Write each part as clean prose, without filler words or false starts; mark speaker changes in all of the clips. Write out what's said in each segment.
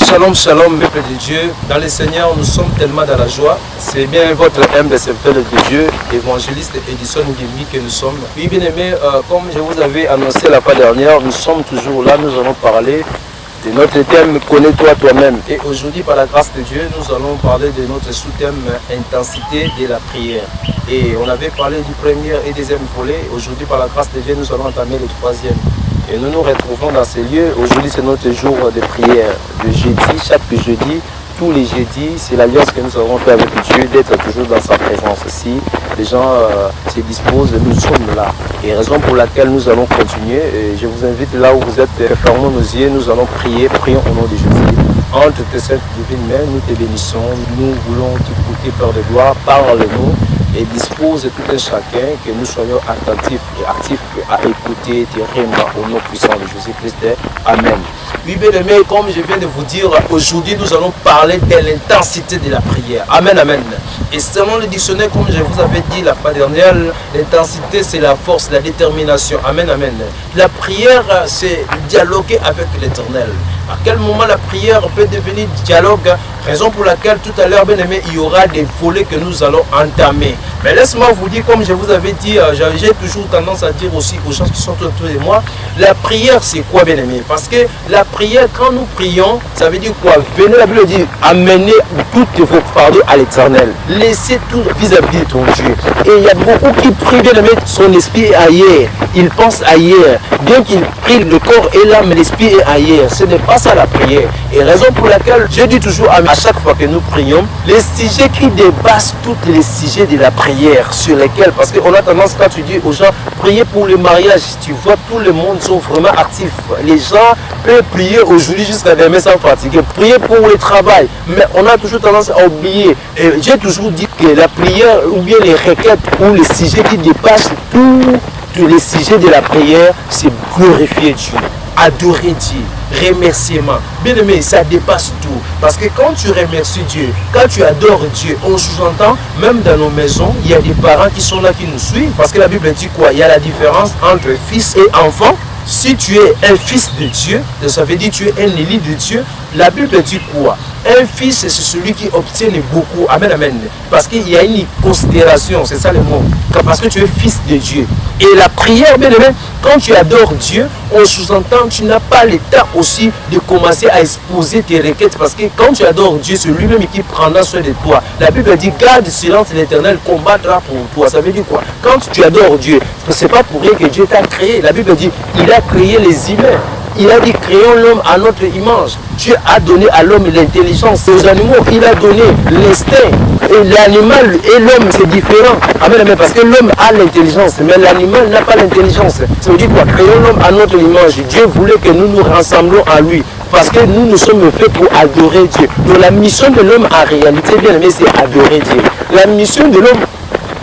Speaker 1: Shalom, shalom, peuple de Dieu. Dans le Seigneur, nous sommes tellement dans la joie. C'est bien votre humble serviteur de Dieu, évangéliste Edison Ngemi que nous sommes. Oui, bien aimé, comme je vous avais annoncé la fois dernière, nous sommes toujours là. Nous allons parler de notre thème « Connais-toi toi-même ». Et aujourd'hui, par la grâce de Dieu, nous allons parler de notre sous-thème « Intensité de la prière ». Et on avait parlé du premier et deuxième volet. Aujourd'hui, par la grâce de Dieu, nous allons entamer le troisième. Et nous nous retrouvons dans ces lieux. Aujourd'hui, c'est notre jour de prière. Le jeudi, chaque jeudi, tous les jeudis, c'est l'alliance que nous avons fait avec Dieu d'être toujours dans sa présence. Si les gens se disposent, nous sommes là. Et raison pour laquelle nous allons continuer. Et je vous invite là où vous êtes, fermons nos yeux, nous allons prier. Prions au nom de Jésus. Entre tes saintes divines mains, nous te bénissons. Nous voulons t'écouter, Père de gloire. Parle-nous. Et dispose tout un chacun que nous soyons attentifs et actifs à écouter tes règles au nom puissant de Jésus-Christ. Amen. Oui, bien aimé, comme je viens de vous dire, aujourd'hui nous allons parler de l'intensité de la prière. Amen, amen. Et selon le dictionnaire, comme je vous avais dit la fois dernière, l'intensité c'est la force, la détermination. Amen, amen. La prière, c'est dialoguer avec l'Éternel. À quel moment la prière peut devenir dialogue? Raison pour laquelle tout à l'heure, bien aimé, il y aura des volets que nous allons entamer. Mais laisse-moi vous dire, comme je vous avais dit, j'ai toujours tendance à dire aussi aux gens qui sont autour de moi, la prière c'est quoi, bien aimé? Parce que la prière, quand nous prions, ça veut dire quoi? Venez, la Bible dit, amenez toutes vos fardeaux à l'Éternel. Laissez tout vis-à-vis de ton Dieu. Et il y a beaucoup qui prient, bien aimé, son esprit est ailleurs. Il pense ailleurs. Bien qu'il prie, le corps est là, mais l'esprit est ailleurs. Ce n'est pas ça la prière. Et raison pour laquelle je dis toujours à chaque fois que nous prions, les sujets qui dépassent tous les sujets de la prière, sur lesquels, parce qu'on a tendance, quand tu dis aux gens, priez pour le mariage, tu vois, tout le monde sont vraiment actifs. Les gens peuvent prier aujourd'hui jusqu'à demain sans fatiguer. Prier pour le travail, mais on a toujours tendance à oublier. Et j'ai toujours dit que la prière, ou bien les requêtes, ou les sujets qui dépassent tous les sujets de la prière, c'est glorifier Dieu, adorer Dieu, remerciement. Bien aimé, ça dépasse tout. Parce que quand tu remercies Dieu, quand tu adores Dieu, on sous-entend, même dans nos maisons, il y a des parents qui sont là, qui nous suivent. Parce que la Bible dit quoi? Il y a la différence entre fils et enfant. Si tu es un fils de Dieu, ça veut dire que tu es un élu de Dieu. La Bible dit quoi? Un fils, c'est celui qui obtient beaucoup. Amen, amen. Parce qu'il y a une considération, c'est ça le mot. Parce que tu es fils de Dieu. Et la prière, bien aimé, quand tu adores Dieu, on sous-entend, tu n'as pas le temps aussi de commencer à exposer tes requêtes. Parce que quand tu adores Dieu, c'est lui-même qui prendra soin de toi. La Bible dit, garde silence, l'Éternel combattra pour toi. Ça veut dire quoi? Quand tu adores Dieu, ce n'est pas pour rien que Dieu t'a créé. La Bible dit, il a créé les humains. Il a dit, créons l'homme à notre image. Dieu a donné à l'homme l'intelligence. Aux animaux, il a donné l'instinct. Et l'animal et l'homme, c'est différent. Amen, amen. Parce que l'homme a l'intelligence, mais l'animal n'a pas l'intelligence. Ça veut dire quoi? Créons l'homme à notre image. Dieu voulait que nous nous rassemblons à lui. Parce que nous sommes faits pour adorer Dieu. Donc la mission de l'homme en réalité, bien aimé, c'est adorer Dieu. La mission de l'homme,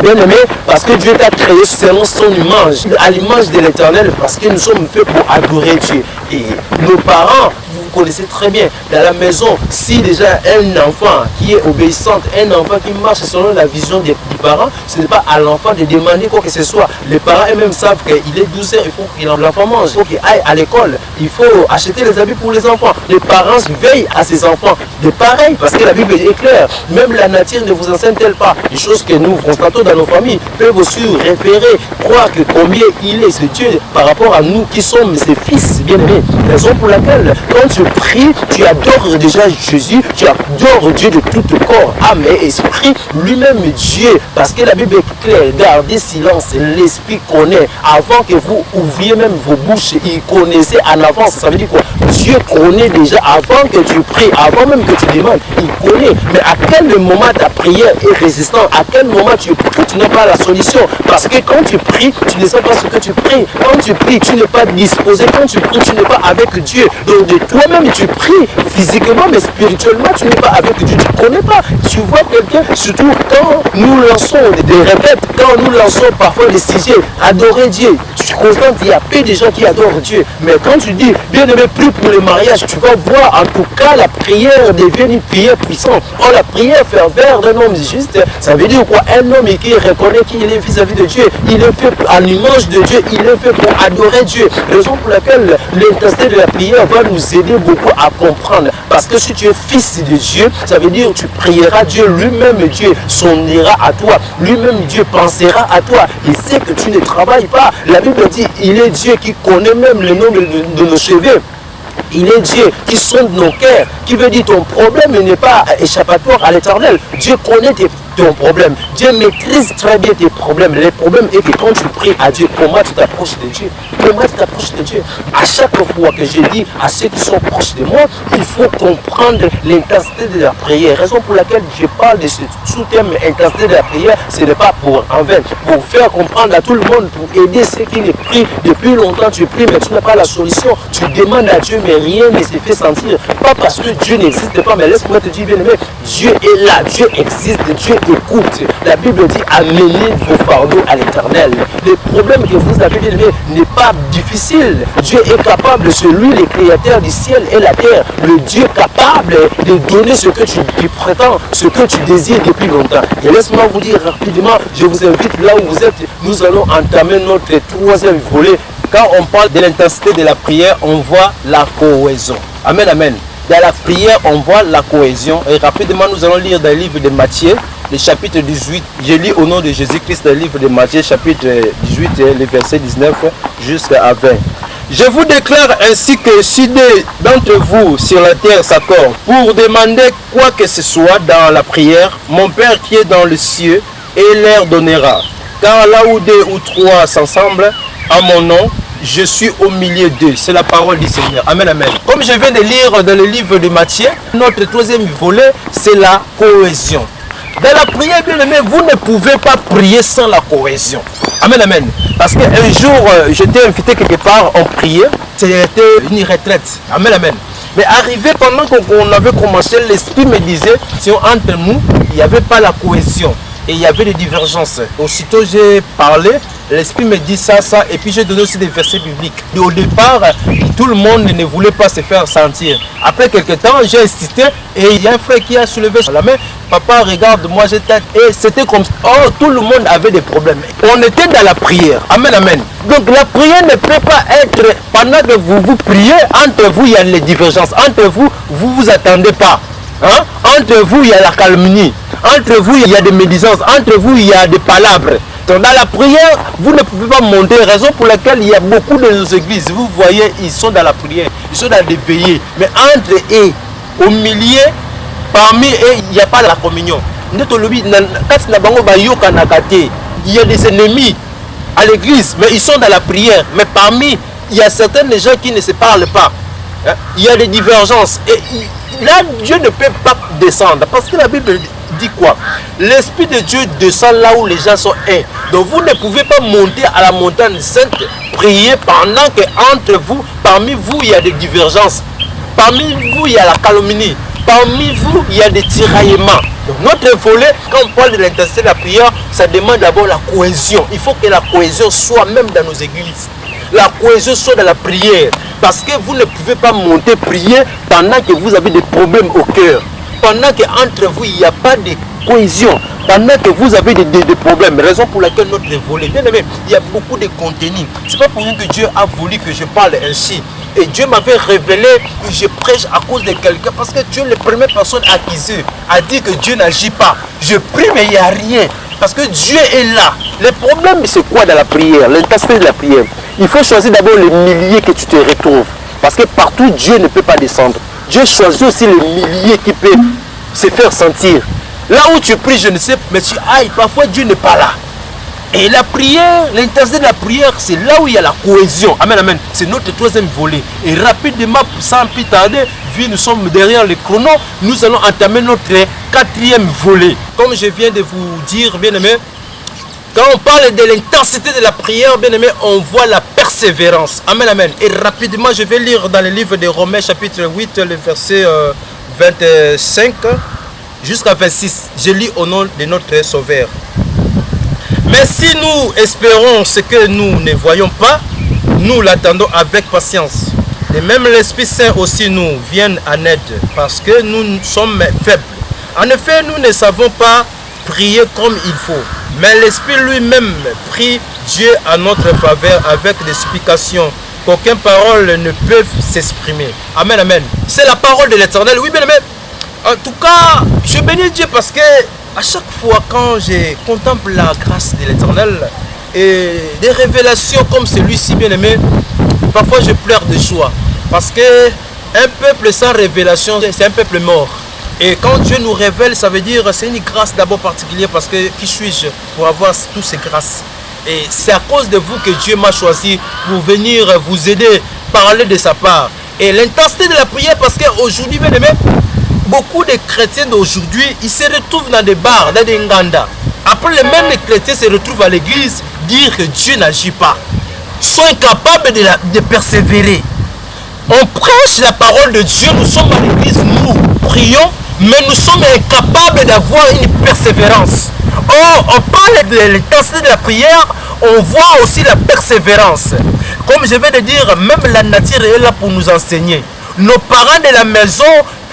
Speaker 1: bien aimé, parce que Dieu t'a créé selon son image, à l'image de l'Éternel, parce que nous sommes faits pour adorer Dieu. Et nos parents, vous connaissez très bien, dans la maison, si déjà un enfant qui est obéissant, un enfant qui marche selon la vision des parents, ce n'est pas à l'enfant de demander quoi que ce soit. Les parents eux-mêmes savent qu'il est 12 heures, il faut que l'enfant mange, il faut qu'il aille à l'école, il faut acheter les habits pour les enfants. Les parents veillent à ses enfants. De pareil, parce que la Bible est claire, même la nature ne vous enseigne-t-elle pas. Les choses que nous constatons dans nos familles peuvent aussi référer, croire que combien il est ce Dieu par rapport à nous qui sommes ses fils bien-aimés. Raison pour laquelle, quand tu pries, tu adores déjà Jésus, tu adores Dieu de tout ton corps, âme et esprit, lui-même Dieu, parce que la Bible est claire, gardez silence, l'esprit connaît, avant que vous ouvriez même vos bouches, il connaissait en avance, ça veut dire quoi? Dieu connaît déjà avant que tu pries, avant même que tu demandes, il connaît, mais à quel moment ta prière est résistante, à quel moment tu pries, tu n'as pas la solution, parce que quand tu pries, tu ne sais pas ce que tu pries, quand tu pries, tu n'es pas disposé, quand tu pries, tu n'es pas avec Dieu, donc de toi-même tu pries physiquement, mais spirituellement tu n'es pas avec Dieu, tu ne connais pas, tu vois quelqu'un, surtout quand nous lançons des répètes, quand nous lançons parfois des sujets, adorer Dieu, tu constates qu'il y a peu de gens qui adorent Dieu, mais quand tu dis, bien aimé, prie pour le mariage, tu vas voir en tout cas la prière devient une prière puissante. Oh, la prière ferveur d'un homme juste, ça veut dire quoi? Un homme qui reconnaît qu'il est vis-à-vis de Dieu, il est fait à l'image de Dieu, il est fait pour adorer Dieu. Raison pour laquelle les l'intensité de la prière va nous aider beaucoup à comprendre. Parce que si tu es fils de Dieu, ça veut dire que tu prieras Dieu, lui-même Dieu s'unira à toi, lui-même Dieu pensera à toi. Il sait que tu ne travailles pas. La Bible dit, il est Dieu qui connaît même le nombre de nos cheveux. Il est Dieu qui sonde nos cœurs, qui veut dire ton problème n'est pas échappatoire à l'Éternel. Dieu connaît ton problème. Dieu maîtrise très bien tes problèmes. Le problème est que quand tu pries à Dieu, comment tu t'approches de Dieu? Comment tu t'approches de Dieu? À chaque fois que je dis à ceux qui sont proches de moi, il faut comprendre l'intensité de la prière. Raison pour laquelle je parle de ce sous-thème intensité de la prière, ce n'est pas pour en vain, pour faire comprendre à tout le monde, pour aider ceux qui les prient depuis longtemps. Tu pries, mais tu n'as pas la solution. Tu demandes à Dieu, mais rien ne se fait sentir. Pas parce que Dieu n'existe pas, mais laisse-moi te dire, bien aimé, Dieu est là, Dieu existe, Dieu écoute. La Bible dit, amenez vos fardeaux à l'Éternel. Le problème que vous avez, bien aimé, n'est pas difficile. Dieu est capable, celui, le créateur du ciel et la terre, le Dieu capable de donner ce que tu prétends, ce que tu désires depuis longtemps. Et laisse-moi vous dire rapidement, je vous invite là où vous êtes, nous allons entamer notre troisième volet. Quand on parle de l'intensité de la prière, on voit la cohésion. Amen, amen. Dans la prière, on voit la cohésion. Et rapidement, nous allons lire dans le livre de Matthieu, le chapitre 18. Je lis au nom de Jésus-Christ le livre de Matthieu, chapitre 18, le verset 19 jusqu'à 20. Je vous déclare ainsi que si deux d'entre vous sur la terre s'accordent pour demander quoi que ce soit dans la prière, mon Père qui est dans le ciel et leur donnera. Car là où deux ou trois s'assemblent à mon nom, je suis au milieu d'eux. C'est la parole du Seigneur. Amen, amen. Comme je viens de lire dans le livre de Matthieu, notre troisième volet, c'est la cohésion. Dans la prière, bien aimé, vous ne pouvez pas prier sans la cohésion. Amen, amen. Parce qu'un jour, j'étais invité quelque part en prière. C'était une retraite. Amen, amen. Mais arrivé pendant qu'on avait commencé, l'Esprit me disait, si entre nous, il n'y avait pas la cohésion. Et il y avait des divergences. Aussitôt j'ai parlé, l'Esprit me dit ça, et puis j'ai donné aussi des versets bibliques. Et au départ, tout le monde ne voulait pas se faire sentir. Après quelques temps, j'ai insisté et il y a un frère qui a soulevé la main. Papa, regarde, moi j'ai tête. Et c'était comme ça. Oh, tout le monde avait des problèmes. On était dans la prière. Amen, amen. Donc la prière ne peut pas être, pendant que vous priez, entre vous il y a les divergences. Entre vous, vous vous attendez pas. Hein? Entre vous, il y a la calomnie. Entre vous, il y a des médisances. Entre vous, il y a des palabres. Donc, dans la prière, vous ne pouvez pas monter. Raison pour laquelle il y a beaucoup de nos églises. Vous voyez, ils sont dans la prière. Ils sont dans des veillées. Mais entre eux, au milieu, parmi eux, il n'y a pas la communion. Il y a des ennemis à l'église, mais ils sont dans la prière. Mais parmi, il y a certains gens qui ne se parlent pas. Il y a des divergences. Et là, Dieu ne peut pas descendre. Parce que la Bible dit quoi? L'Esprit de Dieu descend là où les gens sont un. Donc vous ne pouvez pas monter à la montagne sainte, prier pendant que entre vous, parmi vous, il y a des divergences. Parmi vous, il y a la calomnie. Parmi vous, il y a des tiraillements. Donc notre volet, quand on parle de l'intensité de la prière, ça demande d'abord la cohésion. Il faut que la cohésion soit même dans nos églises. La cohésion soit dans la prière. Parce que vous ne pouvez pas monter prier pendant que vous avez des problèmes au cœur. Pendant qu'entre vous, il n'y a pas de cohésion. Pendant que vous avez des problèmes. Raison pour laquelle notre volet, bien aimé, il y a beaucoup de contenu. Ce n'est pas pour rien que Dieu a voulu que je parle ainsi. Et Dieu m'avait révélé que je prêche à cause de quelqu'un. Parce que Dieu est la première personne accusée à dire que Dieu n'agit pas. Je prie mais il n'y a rien. Parce que Dieu est là. Le problème, c'est quoi dans la prière? L'intensité de la prière. Il faut choisir d'abord les milliers que tu te retrouves. Parce que partout, Dieu ne peut pas descendre. Dieu choisit aussi les milliers qui peuvent se faire sentir. Là où tu pries, je ne sais, mais tu ailles. Parfois, Dieu n'est pas là. Et la prière, l'intensité de la prière, c'est là où il y a la cohésion. Amen, amen. C'est notre troisième volet. Et rapidement, sans plus tarder, vu nous sommes derrière le chrono, nous allons entamer notre quatrième volet. Comme je viens de vous dire, bien aimé, quand on parle de l'intensité de la prière, bien aimé, on voit la persévérance. Amen, amen. Et rapidement, je vais lire dans le livre de Romains, chapitre 8, le verset 25 jusqu'à 26. Je lis au nom de notre Sauveur. Mais si nous espérons ce que nous ne voyons pas, nous l'attendons avec patience. Et même l'Esprit Saint aussi nous vient en aide, parce que nous sommes faibles. En effet, nous ne savons pas prier comme il faut. Mais l'Esprit lui-même prie Dieu à notre faveur avec des supplications qu'aucune parole ne peut s'exprimer. Amen, amen. C'est la parole de l'Éternel. Oui, bien aimé. En tout cas, je bénis Dieu parce que à chaque fois quand je contemple la grâce de l'Éternel et des révélations comme celui-ci, bien aimé, parfois je pleure de joie. Parce que un peuple sans révélation, c'est un peuple mort. Et quand Dieu nous révèle, ça veut dire c'est une grâce d'abord particulière parce que qui suis-je pour avoir toutes ces grâces? Et c'est à cause de vous que Dieu m'a choisi pour venir vous aider, parler de sa part. Et l'intensité de la prière, parce qu'aujourd'hui, bien aimé, beaucoup de chrétiens d'aujourd'hui, ils se retrouvent dans des bars, dans des nganda. Après, les mêmes chrétiens se retrouvent à l'église, dire que Dieu n'agit pas. Ils sont incapables de persévérer. On prêche la parole de Dieu, nous sommes à l'église, nous prions, mais nous sommes incapables d'avoir une persévérance. Or, on parle de l'intensité de la prière, on voit aussi la persévérance. Comme je viens de dire, même la nature est là pour nous enseigner. Nos parents de la maison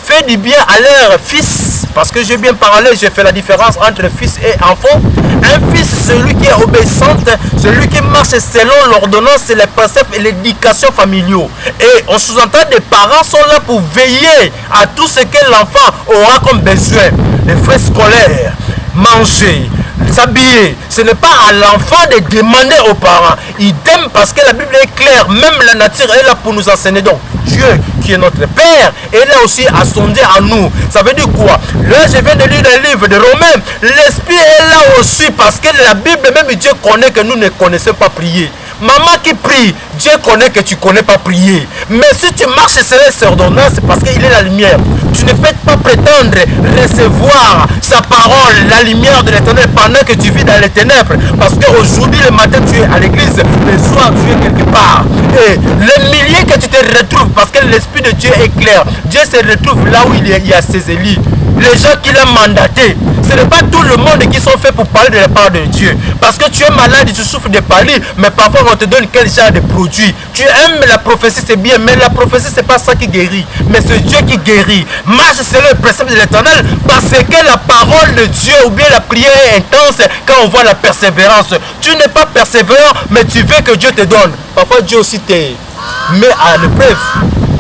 Speaker 1: font du bien à leur fils, parce que j'ai bien parlé, j'ai fait la différence entre fils et enfant. Un fils, celui qui est obéissant, celui qui marche selon l'ordonnance, les préceptes et l'éducation familiaux. Et on sous-entend des parents sont là pour veiller à tout ce que l'enfant aura comme besoin. Les frais scolaires, manger, s'habiller. Ce n'est pas à l'enfant de demander aux parents. Idem, parce que la Bible est claire, même la nature est là pour nous enseigner. Donc, Dieu qui est notre Père est là aussi à sonder à nous. Ça veut dire quoi? Là, je viens de lire le livre de Romains. L'Esprit est là aussi parce que la Bible, même Dieu connaît que nous ne connaissons pas prier. Maman qui prie, Dieu connaît que tu ne connais pas prier. Mais si tu marches sur les ordonnances, c'est parce qu'il est la lumière. Tu ne peux pas prétendre recevoir sa parole, la lumière de l'Éternel pendant que tu vis dans les ténèbres. Parce qu'aujourd'hui, le matin, tu es à l'église, le soir, tu es quelque part. Et les milliers que tu te retrouves, parce que l'Esprit de Dieu est clair, Dieu se retrouve là où il y a ses élus. Les gens qu'il a mandatés, ce n'est pas tout le monde qui sont faits pour parler de la part de Dieu. Parce que tu es malade, tu souffres de parler, mais parfois on te donne quel genre de produit. Tu aimes la prophétie, c'est bien, mais la prophétie, c'est pas ça qui guérit, mais c'est Dieu qui guérit. Marche selon le précepte de l'Éternel, parce que la parole de Dieu ou bien la prière est intense quand on voit la persévérance. Tu n'es pas persévérant, mais tu veux que Dieu te donne. Parfois Dieu aussi te met à l'épreuve.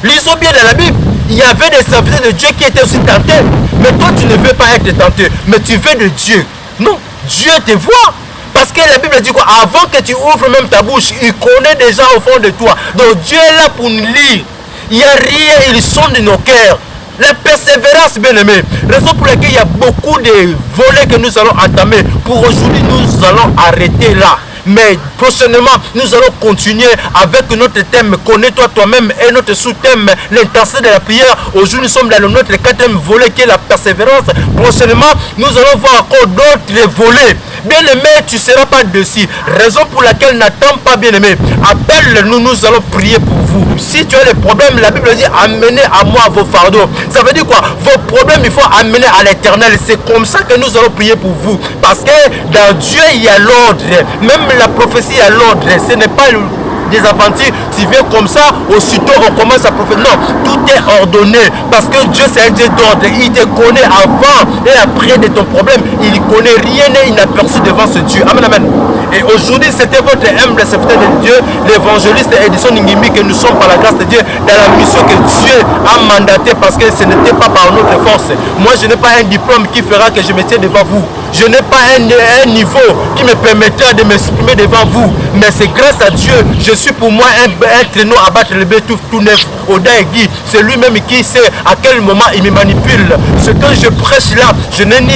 Speaker 1: Lisons bien dans la Bible. Il y avait des serviteurs de Dieu qui étaient aussi tentés. Mais toi, tu ne veux pas être tenté. Mais tu veux de Dieu. Non, Dieu te voit. Parce que la Bible dit quoi? Avant que tu ouvres même ta bouche, il connaît déjà au fond de toi. Donc Dieu est là pour nous lire. Il n'y a rien, il sonde nos cœurs. La persévérance, bien aimé. Raison pour laquelle il y a beaucoup de volets que nous allons entamer. Pour aujourd'hui, nous allons arrêter là. Mais prochainement, nous allons continuer avec notre thème Connais-toi toi-même et notre sous-thème l'intensité de la prière. Aujourd'hui, nous sommes dans notre quatrième volet qui est la persévérance. Prochainement, nous allons voir encore d'autres volets. Bien aimé, tu ne seras pas dessus. Raison pour laquelle n'attends pas, bien aimé. Appelle-nous, nous allons prier pour vous. Si tu as des problèmes, la Bible dit amenez à moi vos fardeaux. Ça veut dire quoi? Vos problèmes, il faut amener à l'Éternel. C'est comme ça que nous allons prier pour vous. Parce que dans Dieu, il y a l'ordre. Même la prophétie à l'ordre, ce n'est pas des aventures, tu viens comme ça, aussitôt on commence à prophétiser. Non, tout est ordonné parce que Dieu c'est un Dieu d'ordre. Il te connaît avant et après de ton problème. Il ne connaît rien et inaperçu devant ce Dieu. Amen, amen. Et aujourd'hui, c'était votre humble serviteur de Dieu, l'évangéliste Edison Ngimbi, que nous sommes par la grâce de Dieu dans la mission que Dieu a mandatée parce que ce n'était pas par notre force. Moi, je n'ai pas un diplôme qui fera que je me tiens devant vous. Je n'ai pas un niveau qui me permettra de m'exprimer devant vous. Mais c'est grâce à Dieu, je suis pour moi un traîneau à battre le bétouf tout neuf. Oda Egui, c'est lui-même qui sait à quel moment il me manipule. Ce que je prêche là, je n'ai ni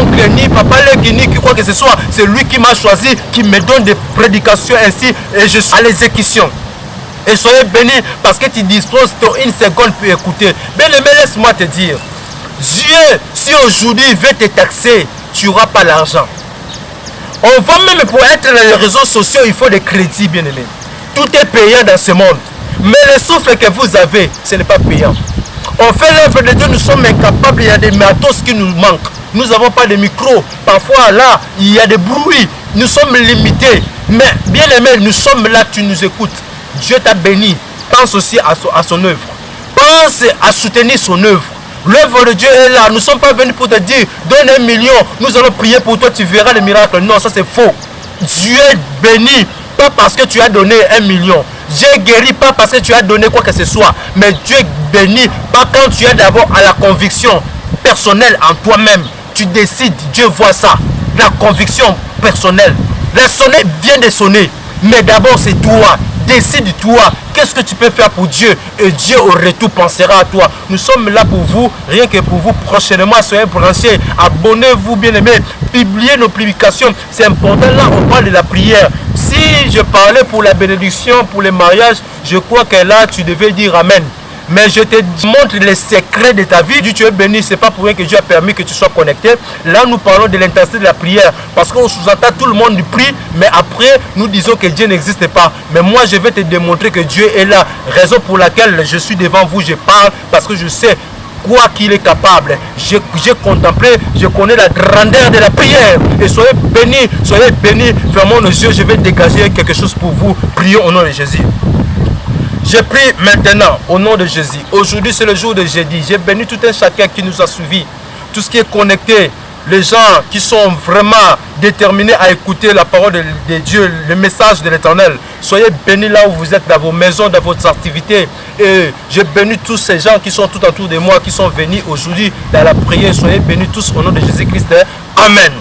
Speaker 1: oncle, ni papa, ni quoi que ce soit. C'est lui qui m'a choisi, qui me donne des prédications ainsi et je suis à l'exécution. Et soyez bénis parce que tu disposes une seconde pour écouter. Bien aimé, laisse-moi te dire. Dieu, si aujourd'hui il veut te taxer, tu n'auras pas l'argent. On va même pour être dans les réseaux sociaux, il faut des crédits, bien aimé. Tout est payant dans ce monde. Mais le souffle que vous avez, ce n'est pas payant. On fait l'œuvre de Dieu, nous sommes incapables, il y a des matos qui nous manquent. Nous n'avons pas de micro. Parfois là, il y a des bruits. Nous sommes limités. Mais bien aimé, nous sommes là, tu nous écoutes. Dieu t'a béni. Pense aussi à son œuvre. Pense à soutenir son œuvre. L'œuvre de Dieu est là. Nous ne sommes pas venus pour te dire, donne 1 million, nous allons prier pour toi, tu verras les miracles. Non, ça c'est faux. Dieu bénit
Speaker 2: pas parce que tu as donné 1 million. Dieu guérit pas parce que tu as donné quoi que ce soit. Mais Dieu bénit pas quand tu es d'abord à la conviction personnelle en toi-même. Tu décides, Dieu voit ça. La conviction personnelle. La sonnette vient de sonner. Mais d'abord c'est toi. Décide-toi, qu'est-ce que tu peux faire pour Dieu et Dieu au retour pensera à toi. Nous sommes là pour vous, rien que pour vous. Prochainement, soyez branchés, abonnez-vous bien aimés, publiez nos publications. C'est important, là on parle de la prière. Si je parlais pour la bénédiction, pour le mariage, je crois que là tu devais dire Amen. Mais je te montre les secrets de ta vie. Dieu, tu es béni, c'est pas pour rien que Dieu a permis que tu sois connecté. Là, nous parlons de l'intensité de la prière. Parce qu'on sous-entend tout le monde prie, mais après, nous disons que Dieu n'existe pas. Mais moi, je vais te démontrer que Dieu est là. Raison pour laquelle je suis devant vous, je parle, parce que je sais quoi qu'il est capable. J'ai contemplé, je connais la grandeur de la prière. Et soyez bénis, fermons nos yeux, je vais dégager quelque chose pour vous. Prions au nom de Jésus. Je prie maintenant au nom de Jésus. Aujourd'hui c'est le jour de jeudi. J'ai béni tout un chacun qui nous a suivis. Tout ce qui est connecté. Les gens qui sont vraiment déterminés à écouter la parole de Dieu, le message de l'Éternel. Soyez bénis là où vous êtes, dans vos maisons, dans vos activités. Et je bénis tous ces gens qui sont tout autour de moi, qui sont venus aujourd'hui dans la prière. Soyez bénis tous au nom de Jésus-Christ. Amen.